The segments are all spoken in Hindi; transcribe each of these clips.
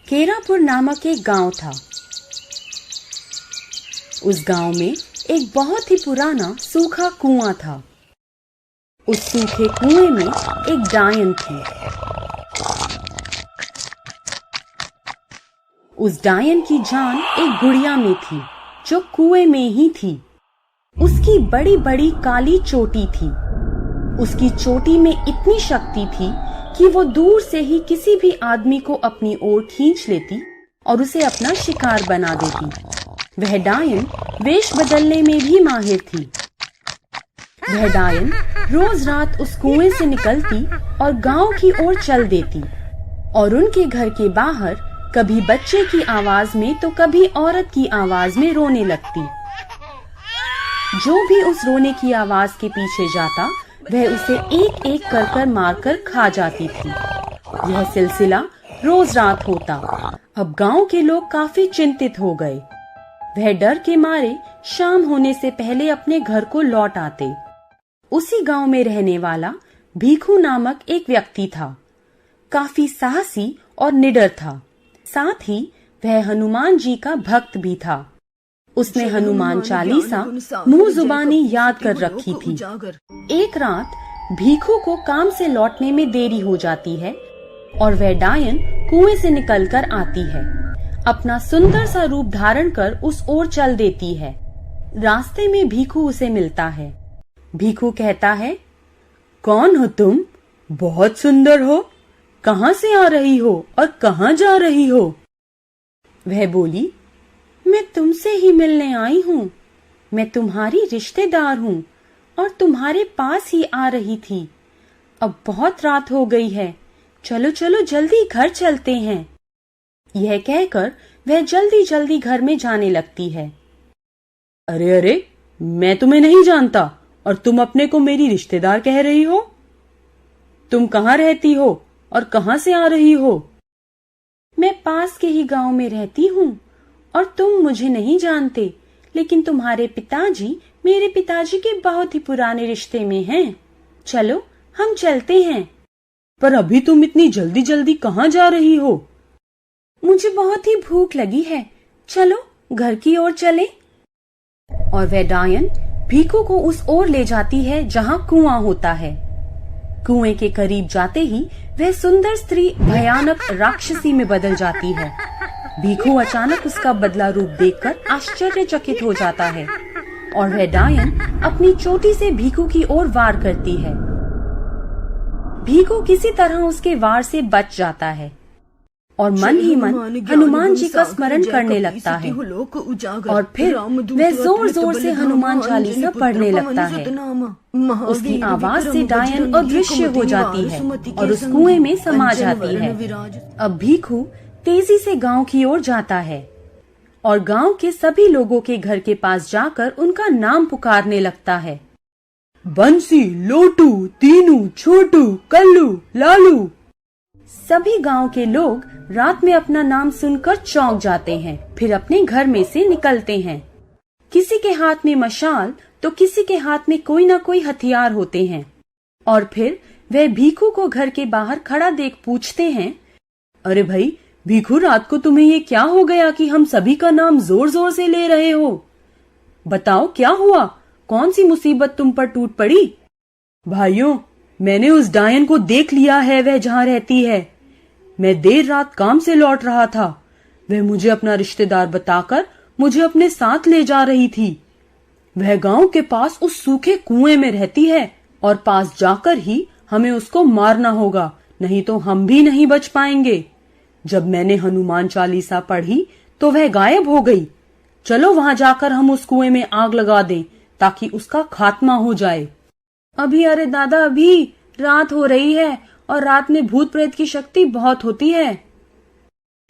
केरापुर नामक एक गांव था। उस गांव में एक बहुत ही पुराना सूखा कुआं था। उस सूखे कुएं में एक डायन थी। उस डायन की जान एक गुड़िया में थी जो कुएं में ही थी। उसकी बड़ी बड़ी काली चोटी थी। उसकी चोटी में इतनी शक्ति थी कि वो दूर से ही किसी भी आदमी को अपनी ओर खींच लेती और उसे अपना शिकार बना देती। वह डायन वेश बदलने में भी माहिर थी। वह डायन रोज रात उस कुएं से निकलती और गांव की ओर चल देती और उनके घर के बाहर कभी बच्चे की आवाज में तो कभी औरत की आवाज में रोने लगती। जो भी उस रोने की आवाज के पीछे जाता वह उसे एक एक कर मारकर खा जाती थी। यह सिलसिला रोज रात होता। अब गांव के लोग काफी चिंतित हो गए। वह डर के मारे शाम होने से पहले अपने घर को लौट आते। उसी गांव में रहने वाला भीखू नामक एक व्यक्ति था। काफी साहसी और निडर था। साथ ही वह हनुमान जी का भक्त भी था। उसने हनुमान चालीसा मुंह जुबानी याद कर रखी थी। एक रात भीखू को काम से लौटने में देरी हो जाती है और वह डायन कुएं से निकलकर आती है। अपना सुंदर सा रूप धारण कर उस ओर चल देती है। रास्ते में भीखू उसे मिलता है। भीखू कहता है, कौन हो तुम? बहुत सुंदर हो। कहाँ से आ रही हो और कहाँ जा रही हो? वह बोली, मैं तुमसे ही मिलने आई हूँ। मैं तुम्हारी रिश्तेदार हूँ और तुम्हारे पास ही आ रही थी। अब बहुत रात हो गई है। चलो चलो जल्दी घर चलते हैं। यह कहकर वह जल्दी जल्दी घर में जाने लगती है। अरे अरे, मैं तुम्हें नहीं जानता और तुम अपने को मेरी रिश्तेदार कह रही हो? तुम कहाँ रहती हो और कहाँ से आ रही हो? मैं पास के ही गांव में रहती हूँ और तुम मुझे नहीं जानते, लेकिन तुम्हारे पिताजी मेरे पिताजी के बहुत ही पुराने रिश्ते में हैं। चलो हम चलते हैं। पर अभी तुम इतनी जल्दी जल्दी कहाँ जा रही हो? मुझे बहुत ही भूख लगी है। चलो घर की ओर चले। और वह डायन भीखू को उस ओर ले जाती है जहाँ कुआं होता है। कुएं के करीब जाते ही वह सुंदर स्त्री भयानक राक्षसी में बदल जाती है। भीखू अचानक उसका बदला रूप देखकर आश्चर्यचकित हो जाता है और वह डायन अपनी चोटी से भीखू की ओर वार करती है। भीखू किसी तरह उसके वार से बच जाता है और मन ही मन हनुमान जी का स्मरण करने लगता है और फिर वह जोर जोर से हनुमान चालीसा पढ़ने लगता है। उसकी आवाज से डायन अदृश्य हो जाती है और उस कुएं में समा जाती है। अब भीखू तेजी से गांव की ओर जाता है और गांव के सभी लोगों के घर के पास जाकर उनका नाम पुकारने लगता है। बंसी, लोटू, तीनू, छोटू, कल्लू, लालू। सभी गांव के लोग रात में अपना नाम सुनकर चौंक जाते हैं, फिर अपने घर में से निकलते हैं। किसी के हाथ में मशाल तो किसी के हाथ में कोई ना कोई हथियार होते हैं। और फिर वह भीखू को घर के बाहर खड़ा देख पूछते हैं, अरे भाई भीखू, रात को तुम्हें ये क्या हो गया कि हम सभी का नाम जोर जोर से ले रहे हो? बताओ क्या हुआ? कौन सी मुसीबत तुम पर टूट पड़ी? भाइयों, मैंने उस डायन को देख लिया है, वह जहाँ रहती है। मैं देर रात काम से लौट रहा था। वह मुझे अपना रिश्तेदार बताकर मुझे अपने साथ ले जा रही थी। वह गांव के पास उस सूखे कुएं में रहती है और पास जाकर ही हमें उसको मारना होगा, नहीं तो हम भी नहीं बच पाएंगे। जब मैंने हनुमान चालीसा पढ़ी तो वह गायब हो गई। चलो वहां जाकर हम उस कुएं में आग लगा दें ताकि उसका खात्मा हो जाए। अभी? अरे दादा, अभी रात हो रही है और रात में भूत प्रेत की शक्ति बहुत होती है।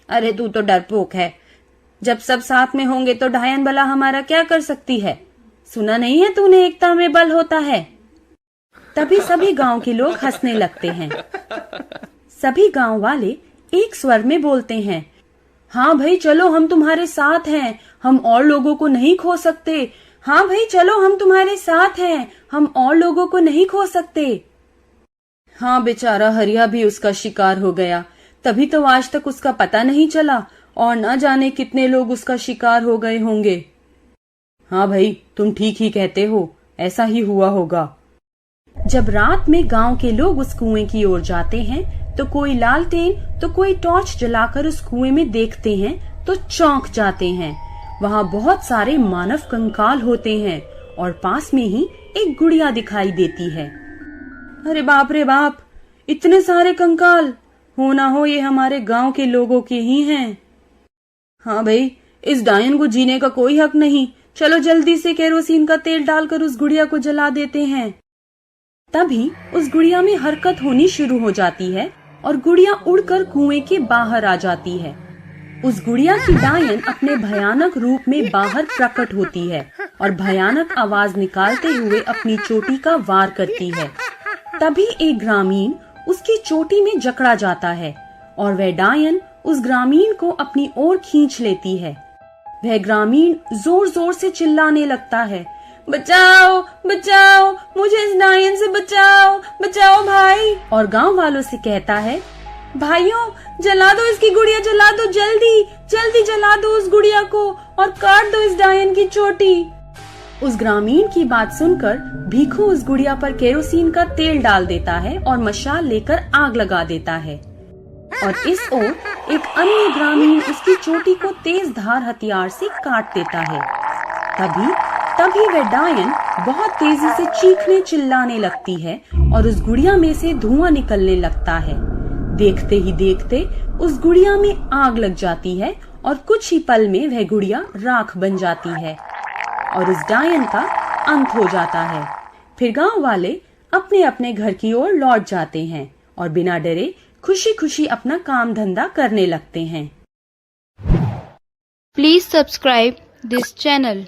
अरे तू तो डरपोक है। जब सब साथ में होंगे तो डायन भला हमारा क्या कर सकती है? सुना नहीं है तूने, एकता में बल होता है। तभी सभी गांव के लोग हंसने लगते हैं। सभी गांव वाले एक स्वर में बोलते हैं, हाँ भाई चलो, हम तुम्हारे साथ हैं। हम और लोगों को नहीं खो सकते। हाँ भाई चलो, हम तुम्हारे साथ हैं। हम और लोगों को नहीं खो सकते। हाँ बेचारा हरिया भी उसका शिकार हो गया। तभी तो आज तक उसका पता नहीं चला और न जाने कितने लोग उसका शिकार हो गए होंगे। हाँ भाई, तुम ठीक ही कहते हो, ऐसा ही हुआ होगा। जब रात में गांव के लोग उस कुएं की ओर जाते हैं तो कोई लालटेन तो कोई टॉर्च जलाकर उस कुएं में देखते हैं तो चौंक जाते हैं। वहाँ बहुत सारे मानव कंकाल होते हैं और पास में ही एक गुड़िया दिखाई देती है। अरे बाप रे बाप, इतने सारे कंकाल! हो ना हो ये हमारे गांव के लोगों के ही हैं। हाँ भाई, इस डायन को जीने का कोई हक नहीं। चलो जल्दी से केरोसिन का तेल डालकर उस गुड़िया को जला देते हैं। तभी उस गुड़िया में हरकत होनी शुरू हो जाती है और गुड़िया उड़कर कुएं के बाहर आ जाती है। उस गुड़िया की डायन अपने भयानक रूप में बाहर प्रकट होती है और भयानक आवाज निकालते हुए अपनी चोटी का वार करती है। तभी एक ग्रामीण उसकी चोटी में जकड़ा जाता है और वह डायन उस ग्रामीण को अपनी ओर खींच लेती है। वह ग्रामीण जोर जोर से चिल्लाने लगता है, बचाओ बचाओ, मुझे इस डायन से बचाओ, बचाओ भाई। और गांव वालों से कहता है, भाइयों जला दो इसकी गुड़िया, जला दो, जल्दी जल्दी जला दो उस गुड़िया को और काट दो इस डायन की चोटी। उस ग्रामीण की बात सुनकर भीखू उस गुड़िया पर केरोसिन का तेल डाल देता है और मशाल लेकर आग लगा देता है और इस ओर एक अन्य ग्रामीण उसकी चोटी को तेज धार हथियार से काट देता है। तभी वह डायन बहुत तेजी से चीखने चिल्लाने लगती है और उस गुड़िया में से धुआं निकलने लगता है। देखते ही देखते उस गुड़िया में आग लग जाती है और कुछ ही पल में वह गुड़िया राख बन जाती है और उस डायन का अंत हो जाता है। फिर गांव वाले अपने अपने घर की ओर लौट जाते हैं और बिना डरे खुशी खुशी अपना काम धंधा करने लगते हैं। Please subscribe this channel.